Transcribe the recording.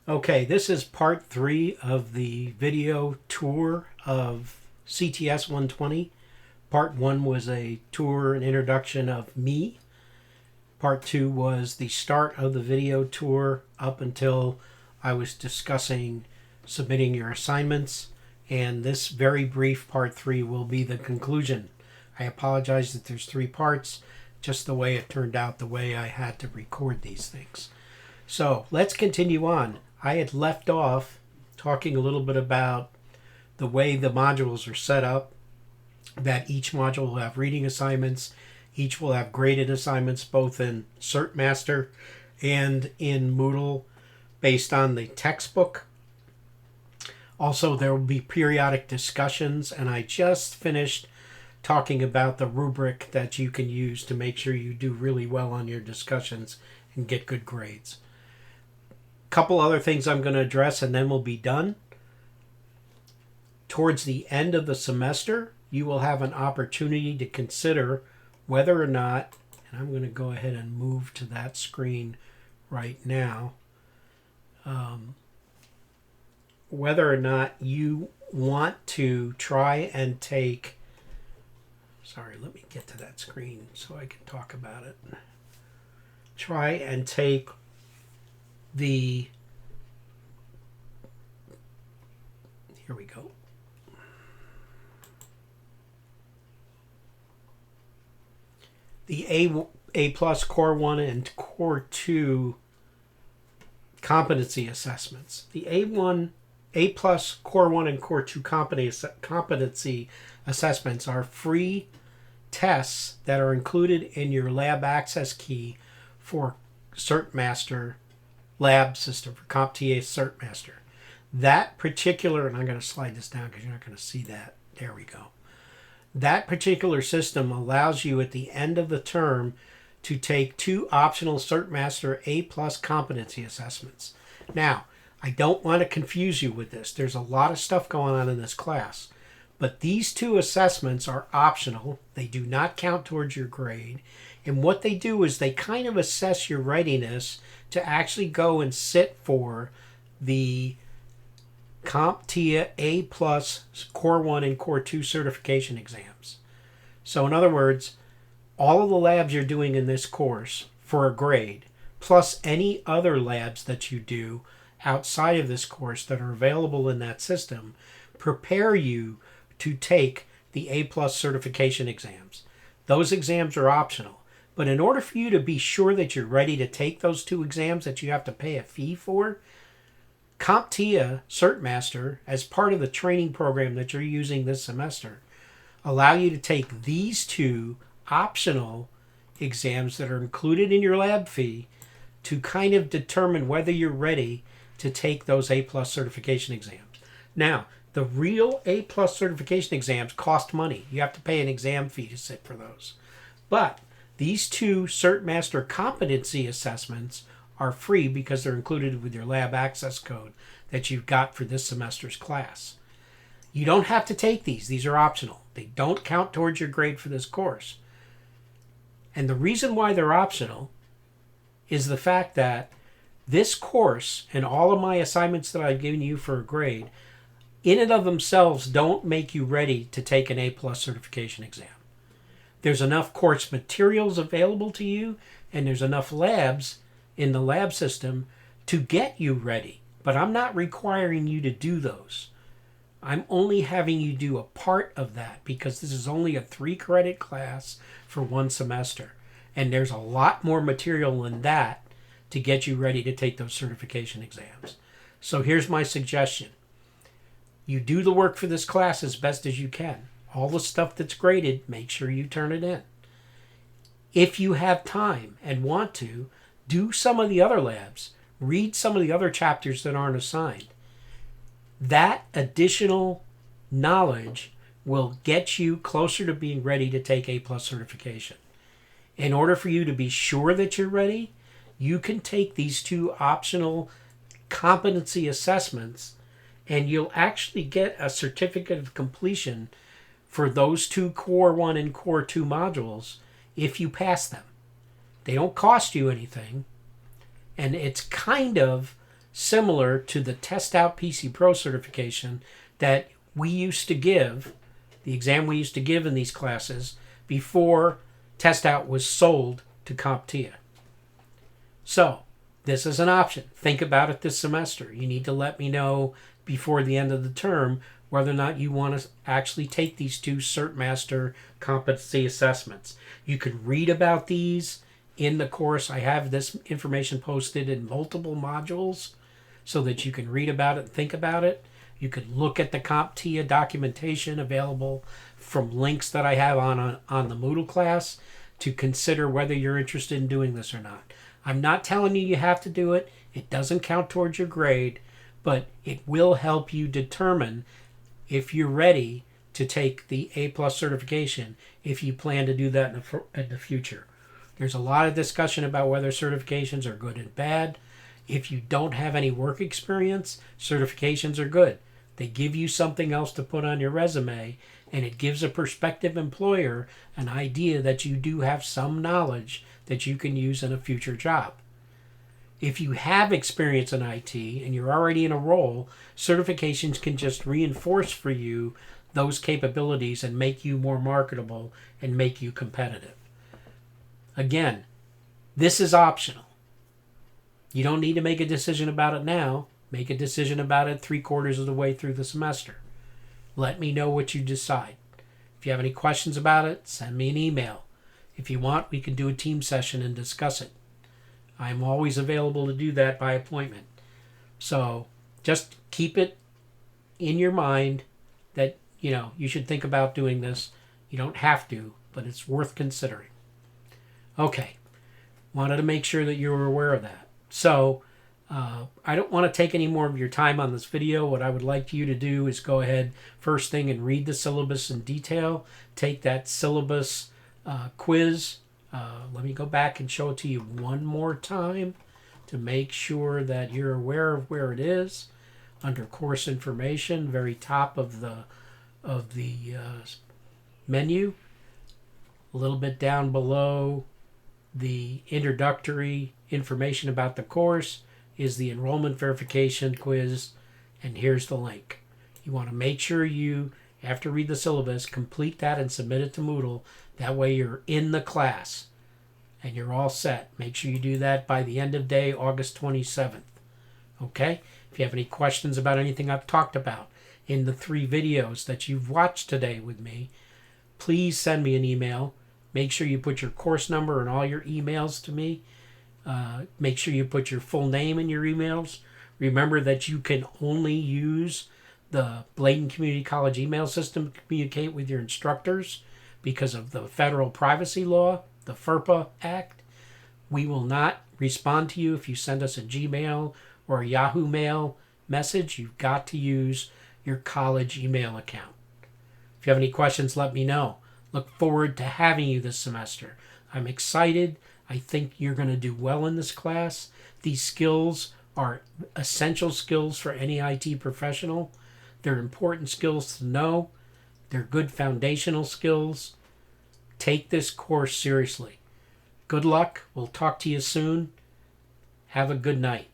Okay, this is part 3 of the video tour of CTS120. Part 1 was a tour and introduction of me. Part 2 was the start of the video tour up until I was discussing submitting your assignments. And this very brief part 3 will be the conclusion. I apologize that there's 3 parts, just the way it turned out, the way I had to record these things. So let's continue on. I had left off talking a little bit about the way the modules are set up, that each module will have reading assignments, each will have graded assignments both in CertMaster and in Moodle based on the textbook. Also, there will be periodic discussions, and I just finished talking about the rubric that you can use to make sure you do really well on your discussions and get good grades. Couple other things I'm going to address and then we'll be done. Towards the end of the semester, you will have an opportunity to consider whether or not, and I'm going to go ahead and move to that screen right now, whether or not you want to try and take, sorry, let me get to that screen so I can talk about it. Try and take here we go. The A plus Core 1 and Core 2 competency assessments. The A plus Core 1 and Core 2 competency assessments are free tests that are included in your lab access key for CertMaster lab system, for CompTIA CertMaster. That particular, and I'm going to slide this down because you're not going to see that. There we go. That particular system allows you at the end of the term to take 2 optional CertMaster A+ competency assessments. Now, I don't want to confuse you with this. There's a lot of stuff going on in this class. But these 2 assessments are optional. They do not count towards your grade. And what they do is they kind of assess your readiness to actually go and sit for the CompTIA A+ Core 1 and Core 2 certification exams. So in other words, all of the labs you're doing in this course for a grade, plus any other labs that you do outside of this course that are available in that system, prepare you to take the A+ certification exams. Those exams are optional. But in order for you to be sure that you're ready to take those 2 exams that you have to pay a fee for, CompTIA CertMaster, as part of the training program that you're using this semester, allow you to take these 2 optional exams that are included in your lab fee to kind of determine whether you're ready to take those A+ certification exams. Now, the real A+ certification exams cost money. You have to pay an exam fee to sit for those. But these 2 CertMaster competency assessments are free because they're included with your lab access code that you've got for this semester's class. You don't have to take these. These are optional. They don't count towards your grade for this course. And the reason why they're optional is the fact that this course and all of my assignments that I've given you for a grade, in and of themselves, don't make you ready to take an A+ certification exam. There's enough course materials available to you, and there's enough labs in the lab system to get you ready. But I'm not requiring you to do those. I'm only having you do a part of that because this is only a 3-credit class for 1 semester. And there's a lot more material than that to get you ready to take those certification exams. So here's my suggestion. You do the work for this class as best as you can. All the stuff that's graded, make sure you turn it in. If you have time and want to, do some of the other labs. Read some of the other chapters that aren't assigned. That additional knowledge will get you closer to being ready to take A+ certification. In order for you to be sure that you're ready, you can take these 2 optional competency assessments and you'll actually get a certificate of completion for those 2 Core 1 and Core 2 modules if you pass them. They don't cost you anything, and it's kind of similar to the Test Out PC Pro certification that we used to give, the exam we used to give in these classes before Test Out was sold to CompTIA. So, this is an option. Think about it this semester. You need to let me know before the end of the term whether or not you want to actually take these 2 Cert Master competency assessments. You can read about these in the course. I have this information posted in multiple modules so that you can read about it and think about it. You can look at the CompTIA documentation available from links that I have on the Moodle class to consider whether you're interested in doing this or not. I'm not telling you have to do it. It doesn't count towards your grade, but it will help you determine if you're ready to take the A+ certification if you plan to do that in the future. There's a lot of discussion about whether certifications are good and bad. If you don't have any work experience, certifications are good. They give you something else to put on your resume, and it gives a prospective employer an idea that you do have some knowledge that you can use in a future job. If you have experience in IT and you're already in a role, certifications can just reinforce for you those capabilities and make you more marketable and make you competitive. Again, this is optional. You don't need to make a decision about it now. Make a decision about it 3/4 of the way through the semester. Let me know what you decide. If you have any questions about it, send me an email. If you want, we can do a team session and discuss it. I'm always available to do that by appointment. So just keep it in your mind that, you should think about doing this. You don't have to, but it's worth considering. Okay. Wanted to make sure that you were aware of that. So I don't want to take any more of your time on this video. What I would like you to do is go ahead first thing and read the syllabus in detail. Take that syllabus quiz. Let me go back and show it to you one more time to make sure that you're aware of where it is. Under course information, very top of the menu. A little bit down below the introductory information about the course is the enrollment verification quiz, and here's the link. You want to make sure you, after read the syllabus, complete that and submit it to Moodle. That way you're in the class and you're all set. Make sure you do that by the end of day, August 27th. Okay? If you have any questions about anything I've talked about in the 3 videos that you've watched today with me, please send me an email. Make sure you put your course number and all your emails to me. Make sure you put your full name in your emails. Remember that you can only use the Bladen Community College email system to communicate with your instructors because of the federal privacy law, the FERPA Act. We will not respond to you if you send us a Gmail or a Yahoo Mail message. You've got to use your college email account. If you have any questions, let me know. Look forward to having you this semester. I'm excited. I think you're going to do well in this class. These skills are essential skills for any IT professional. They're important skills to know. They're good foundational skills. Take this course seriously. Good luck. We'll talk to you soon. Have a good night.